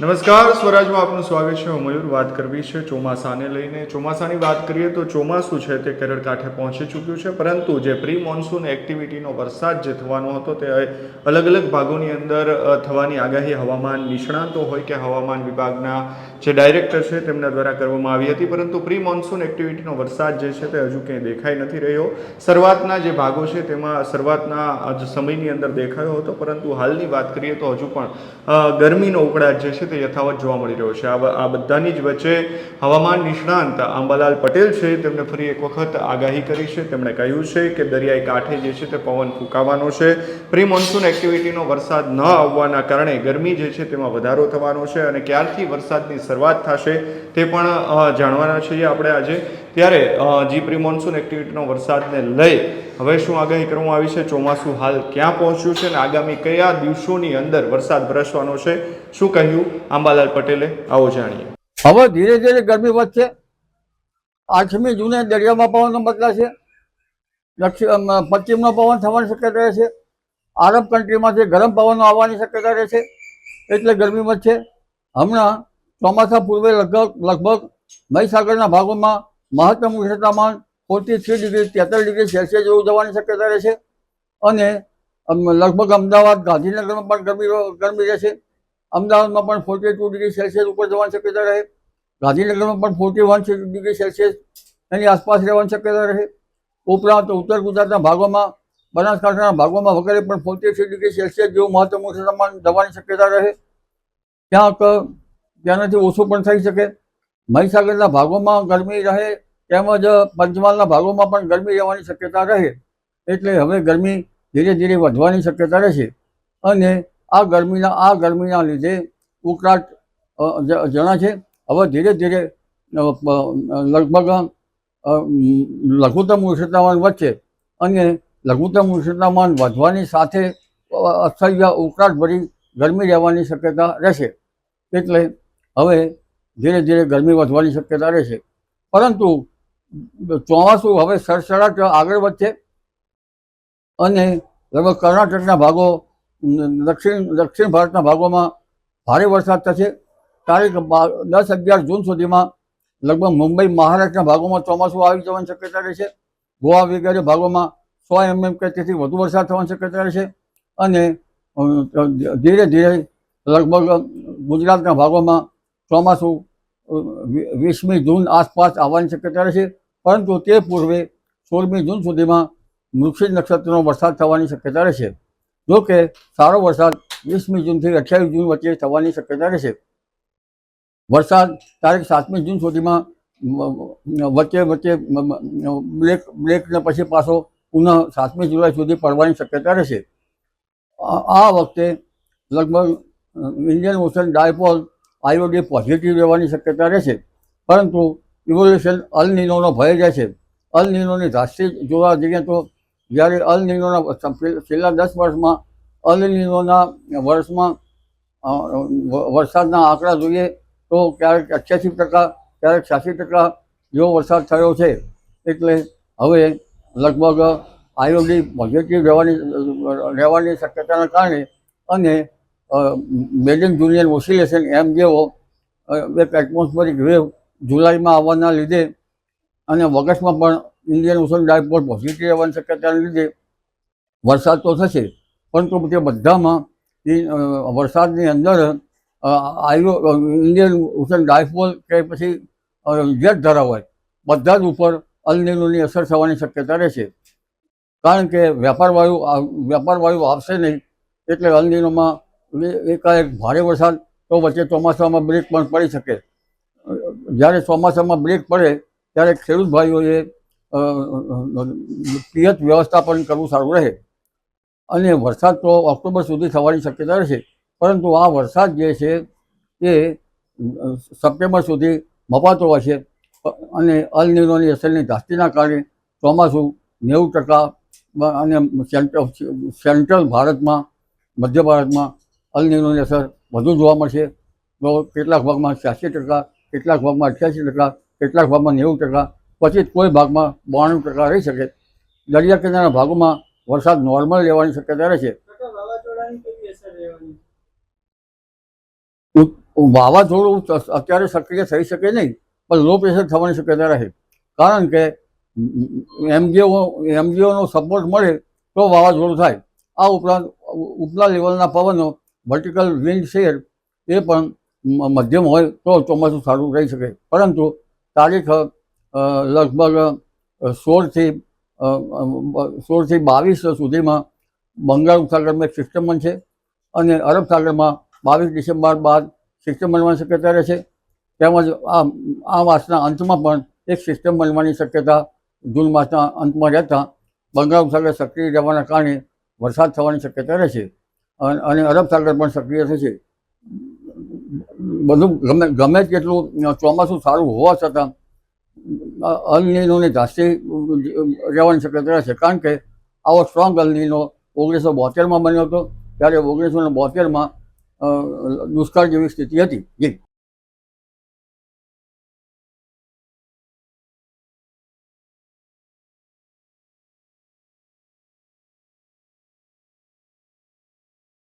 નમસ્કાર, સ્વરાજમાં આપનું સ્વાગત છે. હું મયુર. વાત કરવી છે ચોમાસાને લઈને. ચોમાસાની વાત કરીએ તો ચોમાસું છે તે કેરળ કાંઠે પહોંચી ચૂક્યું છે, પરંતુ જે પ્રી મોન્સૂન એક્ટિવિટીનો વરસાદ જે થવાનો હતો તે અલગ અલગ ભાગોની અંદર થવાની આગાહી હવામાન નિષ્ણાતો હોય કે હવામાન વિભાગના જે ડાયરેક્ટર છે તેમના દ્વારા કરવામાં આવી હતી, પરંતુ પ્રી મોન્સૂન એક્ટિવિટીનો વરસાદ જે છે તે હજુ ક્યાંય દેખાઈ નથી રહ્યો. શરૂઆતના જે ભાગો છે તેમાં શરૂઆતના સમયની અંદર દેખાયો હતો, પરંતુ હાલની વાત કરીએ તો હજુ પણ ગરમીનો ઉકળાટ જે છે તે યથાવત જોવા મળી રહ્યો છે. આ બધાની જ વચ્ચે હવામાન નિષ્ણાંત આંબાલાલ પટેલ છે તેમણે ફરી એક વખત આગાહી કરી છે. તેમણે કહ્યું છે કે દરિયાઈ કાંઠે જે છે તે પવન ફૂંકાવાનો છે. પ્રી મોન્સૂન એક્ટિવિટીનો વરસાદ ન આવવાના કારણે ગરમી જે છે તેમાં વધારો થવાનો છે, અને ક્યારથી વરસાદની શરૂઆત થશે તે પણ જાણવાના છીએ આપણે આજે. ત્યારે જી પ્રી મોન્સૂન એક્ટિવિટીનો વરસાદને લઈ હવે શું આગાહી કરવામાં આવી છે, ચોમાસું હાલ ક્યાં પહોંચ્યું છે અને આગામી કયા દિવસોની અંદર વરસાદ વરસવાનો છે, શું કહ્યું આંબાલાલ પટેલે, આવો જાણીએ. હવે ધીરે ધીરે ગરમી વધશે. 8મી જૂને દરિયામાં પવનનો બદલાશે. પશ્ચિમનો પવન થવાની શક્યતા રહેશે. આરબ કન્ટ્રીમાંથી ગરમ પવનો આવવાની શક્યતા રહેશે, એટલે ગરમી વધશે. હમણાં ચોમાસા પૂર્વે લગભગ મહીસાગરના ભાગોમાં મહત્તમ ઉષ્ણ તાપમાન 43 ડિગ્રી 43 ડિગ્રી સેલ્સિયસ જેવું જવાની શક્યતા રહેશે, અને લગભગ અમદાવાદ ગાંધીનગરમાં પણ ગરમી રહેશે. અમદાવાદમાં પણ 42 ડિગ્રી સેલ્સિયસ ઉપર જવાની શક્યતા રહે. ગાંધીનગરમાં પણ 41 ડિગ્રી સેલ્સિયસ એની આસપાસ રહેવાની શક્યતા રહે. ઉપરાંત ઉત્તર ગુજરાતના ભાગોમાં, બનાસકાંઠાના ભાગોમાં વગેરે પણ 43 ડિગ્રી સેલ્સિયસ જેવું મહત્તમ ઉષ્ણ તાપમાન જવાની શક્યતા રહે. ત્યાંનાથી ઓછું પણ થઈ શકે. મહીસાગરના ભાગોમાં ગરમી રહે, તેમજ પંચમહાલના ભાગોમાં પણ ગરમી રહેવાની શક્યતા રહે. એટલે હવે ગરમી ધીરે ધીરે વધવાની શક્યતા રહેશે, અને આ ગરમીના લીધે ઉકળાટ જણાશે. હવે ધીરે ધીરે લગભગ લઘુત્તમ ઉષ્ણ તાપમાન વધશે, અને લઘુત્તમ ઉષ્ણ તાપમાન વધવાની સાથે અસહ્ય ઉકળાટભરી ગરમી રહેવાની શક્યતા રહેશે. એટલે હવે ધીરે ધીરે ગરમી વધવાની શક્યતા રહેશે. પરંતુ ચોમાસું હવે સડસડાટ આગળ વધશે, અને લગભગ કર્ણાટકના ભાગો, દક્ષિણ ભારતના ભાગોમાં ભારે વરસાદ થશે. તારીખ 10-11 જૂન સુધીમાં લગભગ મુંબઈ, મહારાષ્ટ્રના ભાગોમાં ચોમાસું આવી જવાની શક્યતા રહેશે. ગોવા વગેરે ભાગોમાં 100 mm કે તેથી વધુ વરસાદ થવાની શક્યતા રહેશે, અને ધીરે ધીરે લગભગ ગુજરાતના ભાગોમાં ચોમાસું 20મી જૂન આસપાસ આવવાની શક્યતા રહેશે. પરંતુ તે પૂર્વે 16મી જૂન સુધીમાં મૃગશિર નક્ષત્રનો વરસાદ થવાની શક્યતા રહેશે. જો કે સારો વરસાદ 20મી જૂનથી 28 જૂન વચ્ચે થવાની શક્યતા રહેશે. વરસાદ તારીખ 7મી જૂન સુધીમાં વચ્ચે બ્રેકને પછી પાછો પુનઃ 7મી જુલાઈ સુધી પડવાની શક્યતા રહેશે. આ વખતે લગભગ Indian ocean dipole IOD positive રહેવાની શક્યતા રહેશે, પરંતુ ઇવોલ્યુશન અલ નીનોનો ભય રહે છે. અલ નીનોની દ્રષ્ટિ જોવા જઈએ તો જ્યારે અલ નીનોના છેલ્લા 10 વર્ષમાં અલ નીનોના વર્ષમાં વરસાદના આંકડા જોઈએ તો ક્યારેક 88%, ક્યારેક 86% જેવો વરસાદ થયો છે. એટલે હવે લગભગ IOD પોઝિટિવ રહેવાની શક્યતાના કારણે, અને મેડિન જુનિયર ઓસિલેશન એમ જેવો એક એટમોસ્ફેરિક વેવ જુલાઈમાં આવવાના લીધે, અને ઓગસ્ટમાં પણ ઇન્ડિયન ઓશન ડાયપોલ પોઝિટિવ રહેવાની શક્યતાના લીધે વરસાદ તો થશે, પરંતુ તે બધામાં વરસાદની અંદર ઇન્ડિયન ઓશન ડાયપોલ કે પછી જેટ ધરાવ હોય બધા જ ઉપર અલ નીનોની અસર થવાની શક્યતા રહેશે. કારણ કે વ્યાપાર વાયુ આવશે નહીં, એટલે અલ નીનોમાં એકાએક ભારે વરસાદ, તો વચ્ચે ચોમાસામાં બ્રેક પણ પડી શકે. જ્યારે ચોમાસામાં બ્રેક પડે ત્યારે ખેડૂત ભાઈઓએ પિયત વ્યવસ્થાપન કરવું સારું રહે. અને વરસાદ તો ઓક્ટોબર સુધી થવાની શક્યતા રહેશે, પરંતુ આ વરસાદ જે છે એ સપ્ટેમ્બર સુધી મપાતો હશે, અને અલ નીનોની અસરની ધાસ્તીના કારણે ચોમાસું 90%, અને સેન્ટ્રલ ભારતમાં, મધ્ય ભારતમાં અલ નીનોની અસર વધુ જોવા મળશે. તો કેટલાક ભાગમાં 86%, કેટલાક ભાગમાં 88%, કેટલાક ભાગમાં 90%, પછી કોઈ ભાગમાં 92% રહી શકે. દરિયા કિનારાના ભાગોમાં વરસાદ નોર્મલ રહેવાની શક્યતા રહેશે. વાવાઝોડું અત્યારે સક્રિય થઈ શકે નહીં, પણ લો પ્રેશર થવાની શક્યતા રહે. કારણ કે એમજીઓનો સપોર્ટ મળે તો વાવાઝોડું થાય. આ ઉપરાંત ઉપલા લેવલના પવનો, વર્ટિકલ વિન્ડ શેર એ પણ મધ્યમ હોય તો ચોમાસું સારું રહી શકે. પરંતુ તારીખ લગભગ 16 થી 22 સુધીમાં બંગાળ ઉપસાગરમાં એક સિસ્ટમ બનશે અને અરબ સાગરમાં 22 ડિસેમ્બર બાદ સિસ્ટમ બનવાની શક્યતા રહેશે. તેમજ આ માસના અંતમાં પણ એક સિસ્ટમ બનવાની શક્યતા જૂન માસના અંતમાં રહેતા બંગાળ ઉપસાગર સક્રિય રહેવાના કારણે વરસાદ થવાની શક્યતા રહેશે અને અરબ સાગર પણ સક્રિય થશે. બધું ગમે તેટલું ચોમાસું સારું હોવા છતાં અલ નીનોની ધાસ્તી રહેવાની શક્યતા રહેશે. કારણ કે આવો સ્ટ્રોંગ અલ નીનો 1972માં બન્યો હતો, ત્યારે 1972માં દુષ્કાળ જેવી સ્થિતિ હતી. જી.